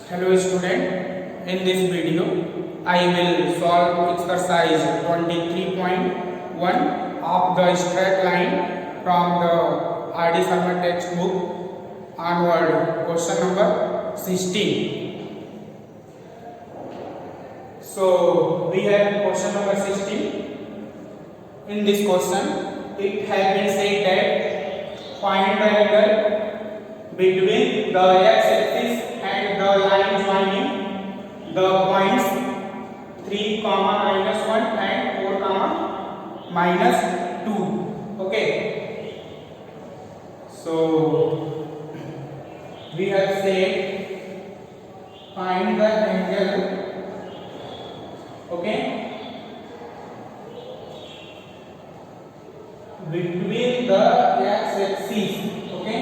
Hello student, in this video I will solve exercise 23.1 of the straight line from the R.D. Sharma textbook onward, question number 16. So we have question number 16. In this question it has been said that find the angle between the x-axis and the line joining the points 3, minus 1 and 4, minus 2. Okay. So we have said find the angle. Okay. Between the x-axis. Okay.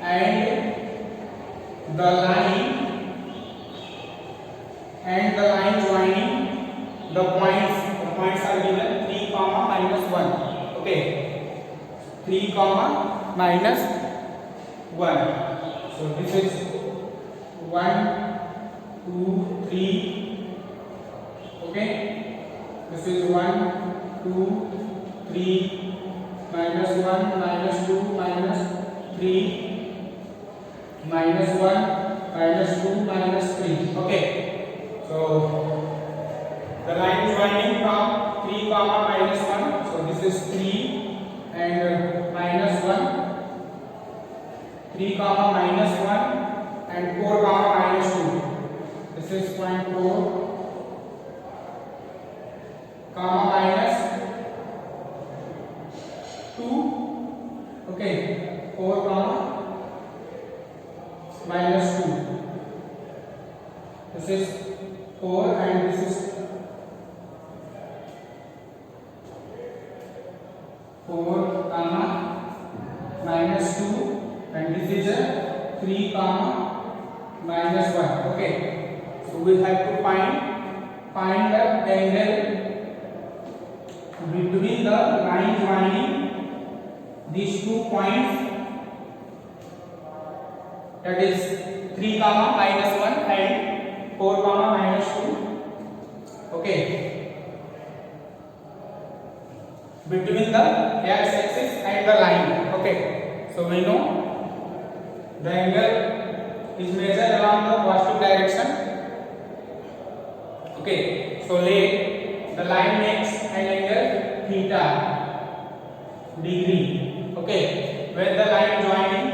And the line joining the points are given 3, minus 1. Okay, 3, minus 1. So this is 1, 2, 3. Okay, this is 1, 2, 3, minus 1, minus 2, minus 3. Minus 1, minus 2, minus 3. Okay. So the line joining from 3, minus 1. So this is 3 and minus 1. 3, minus 1 and 4, minus 2. This is 0.4, minus 2. Okay. 4, minus 2. This is 4 and this is 4, minus 2 and this is a 3, minus 1. Okay. So we have to find the angle between the line joining these 2 points. That is 3, minus 1 and 4, minus 2. Okay. Between the x-axis and the line. Okay. So we know the angle is measured along the positive direction. Okay. So let the line makes an angle theta degree. Okay. When the line joining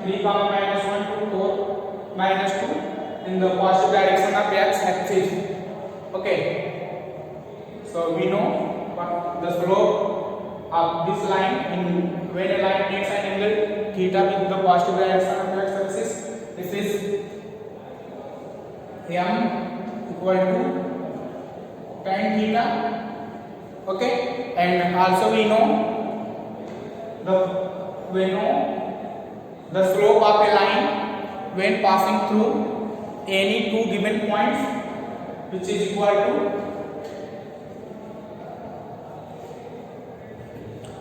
3, minus 1 to 4, minus 2 in the positive direction of x-axis. Okay. So we know what the slope of this line in when a line makes an angle theta with the positive direction of x-axis. This is m equal to tan theta. Okay. And also we know the slope of a line when passing through any two given points, which is equal to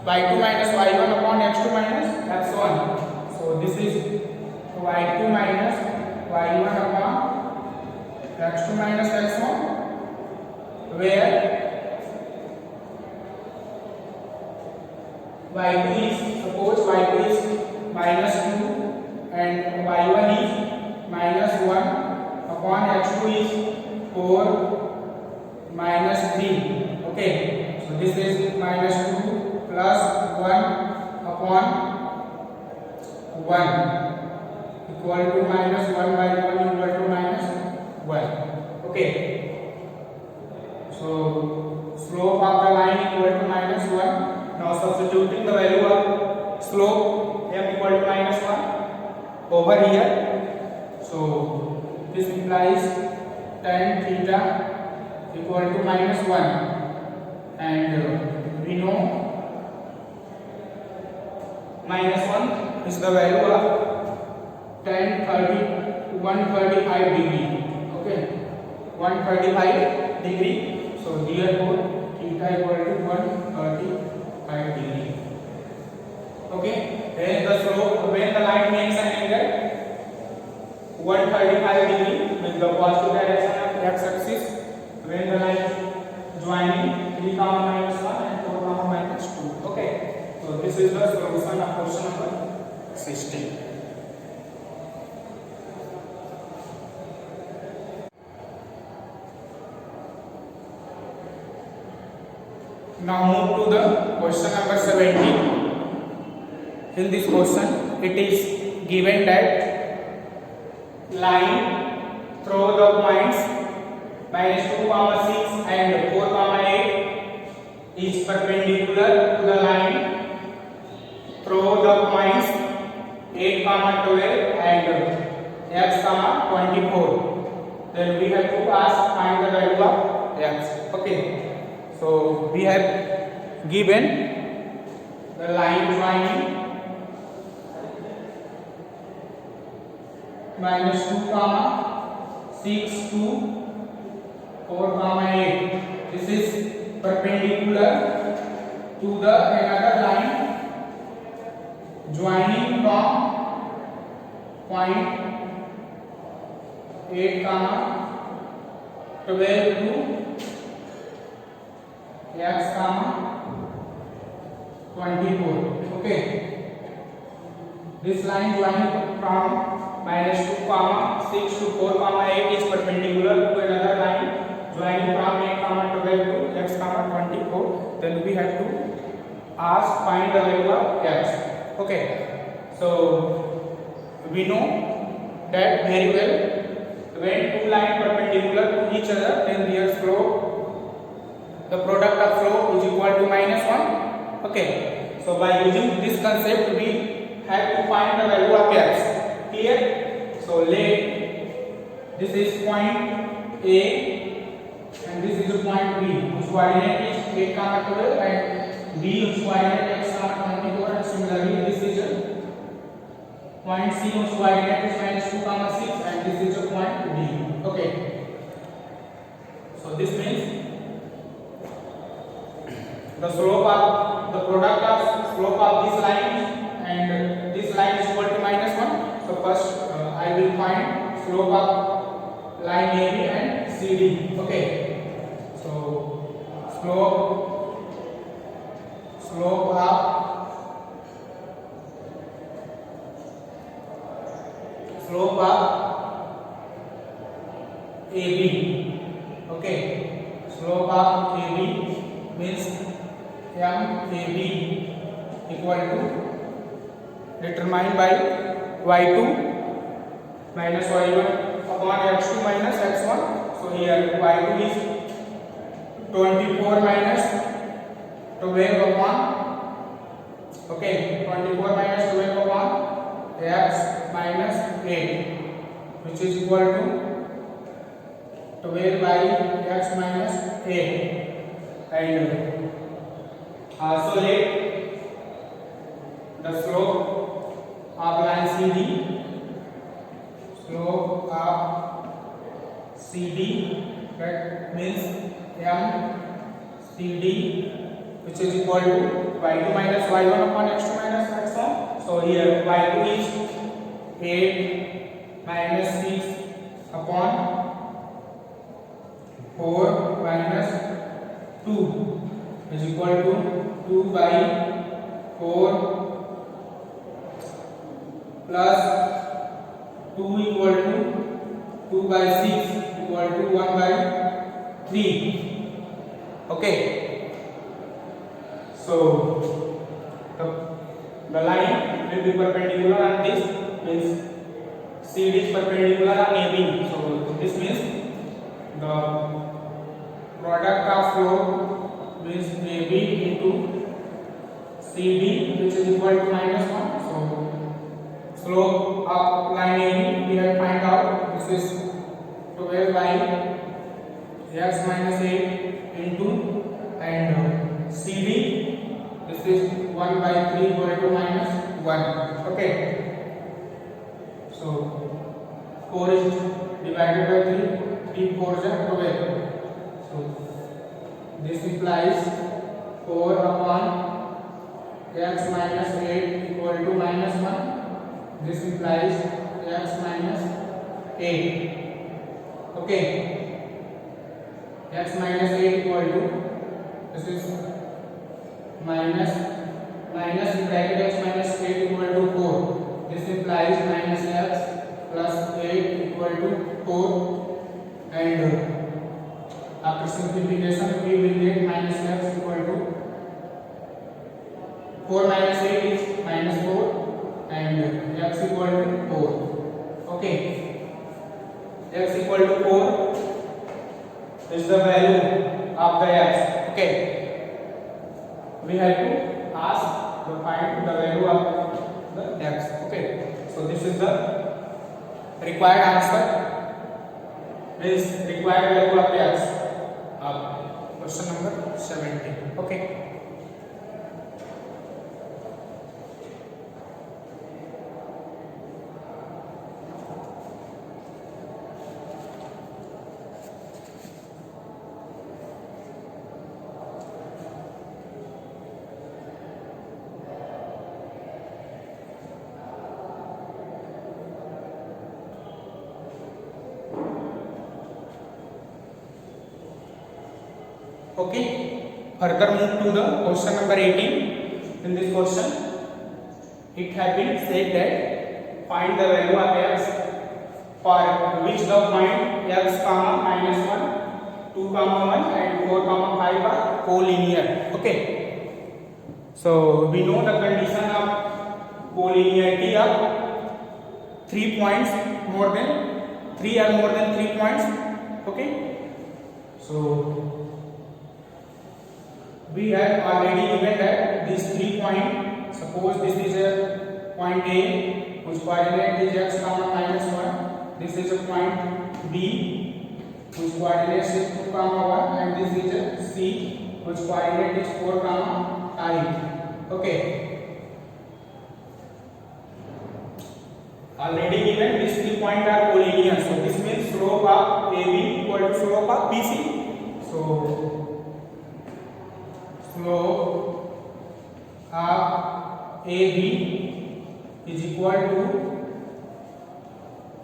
y2 minus y1 upon x2 minus x1. So this is y2 minus y1 upon x2 minus x1, where y2 is, suppose y2 is minus 2 and y1 is minus 1 upon x2 is 4 minus 3. Okay. So this is minus 2 plus 1 upon 1 equal to minus 1 by 1 equal to minus 1. Okay. So slope of the line equal to minus 1. Now substituting the value of slope m equal to minus 1 over here. So this implies tan theta equal to minus 1, and we know minus 1 is the value of tan 135 degree. Okay, 135 degree. So therefore theta equal to 135 degree. Okay, then the slope when the line makes an angle 135 degree. is the positive direction of x-axis when the line joining 3 comma minus 1 and 4 comma minus 2. Okay, so this is the solution of question number 16. Now move to the question number 17. In this question, it is given that line through the points minus 2 comma 6 and 4 comma 8 is perpendicular to the line through the points 8 comma 12 and x comma 24. Then we have to find the value of x. Okay, so we have given the line joining minus 2 comma 6 to 4 comma 8. This is perpendicular to the another line joining from point 8 comma 12 to x comma 24. Okay, this line joining from minus 2 comma 6 to 4 comma 8 is perpendicular to another line joining from 8 comma 12 to x comma 24. Then we have to find the value of x. Okay, so we know that very well, when two lines perpendicular to each other, then their slope, the product of slope is equal to minus 1. Okay, so by using this concept we have to find the value of x. Clear? So let this is point A and this is the point B, whose coordinate is 8 comma 12 and B whose coordinate x comma 24, and similarly this is a point C whose coordinate is minus 2 comma 6 and this is a point D. Okay, so this means the slope of the product of slope of this line and this line is equal to minus 1. So first I will find slope of line AB and CD. Okay, so slope of AB. Okay, slope of AB means MAB equal to determined by y2 minus y1 upon x2 minus x1. So here y2 is 24 minus 12 upon 24 minus 12 upon x minus 8, which is equal to 12 by x minus 8. And also let the slope of line CD, that means MCD, which is equal to y2 minus y1 upon x2 minus x1. So here y2 is 8 minus 6 upon 4 minus 2 is equal to 2 by 4 plus 2 equal to 2 by 6 equal to 1 by 3. Okay, so the line will be perpendicular on this, means CD is perpendicular on AB. So this means the product of slope means AB into CD, which is equal to minus 1. So slope of line AB we have find out. This is 12 by x minus 8 into and CD. This is 1 by 3 equal to minus 1. Okay. So 4 is divided by 3. 3 4 is 12. So this implies 4 upon x minus 8 equal to minus 1. This implies x minus 8. minus minus in bracket x minus 8 equal to 4. This implies minus x plus 8 equal to 4, and after simplification we will get minus x equal to 4 minus 8 is minus 4 and x equal to 4. Okay, x equal to 4 is the value of the x. Okay, we have to ask to find the value of the x. Okay, so this is the required answer, is required value of x of question number 17. Okay, okay, further move to the question number 18. In this question it has been said that find the value of x for which the point x comma minus 1, 2 comma 1 and 4 comma 5 are collinear. Okay, so we know the condition of collinearity of 3 points more than 3 or more than 3 points. Okay, so we have already given that these 3 points, suppose this is a point A whose coordinate is x comma minus 1, this is a point B whose coordinate is 2 comma 1 and this is a C whose coordinate is 4 comma 5. Okay, already given these 3 points are collinear, so this means slope of AB equal to slope of BC. So slope of AB is equal to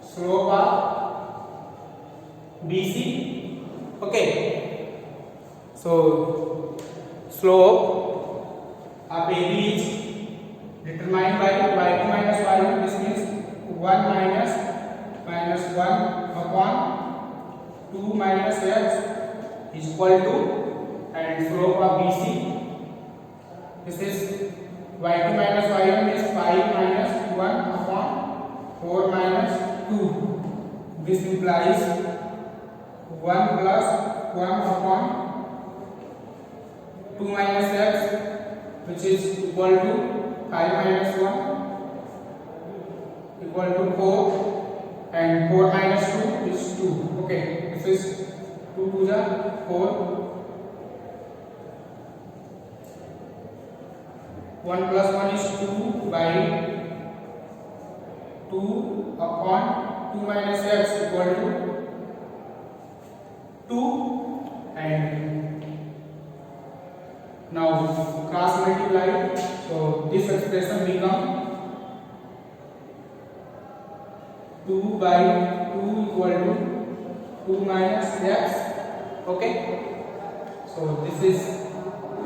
slope of BC. Okay, so slope of AB is determined by y2 minus y1. This means 1 minus 1 upon 2 minus x is equal to, and slope of BC, this is y2 minus y1 is 5 minus 1 upon 4 minus 2. This implies 1 plus 1 upon 2 minus x, which is equal to 5 minus 1 equal to 4, and 4 minus 2 is 2. Okay, this is 2 to the 4. 1 plus 1 is 2 by 2 upon 2 minus x equal to 2, and now cross multiply, so this expression become 2 by 2 equal to 2 minus x. Okay, so this is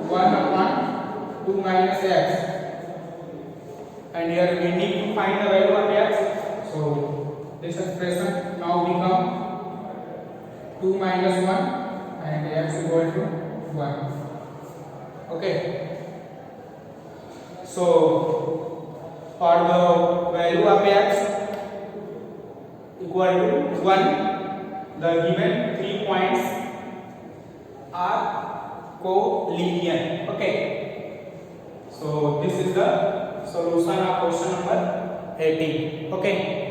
1 upon 2 minus x, and here we need to find the value of x, so this expression now become 2 minus 1 and x equal to 1. Okay, so for the value of x equal to 1, the given 3 points are collinear. Okay, so this is the solution of question number 18. Okay.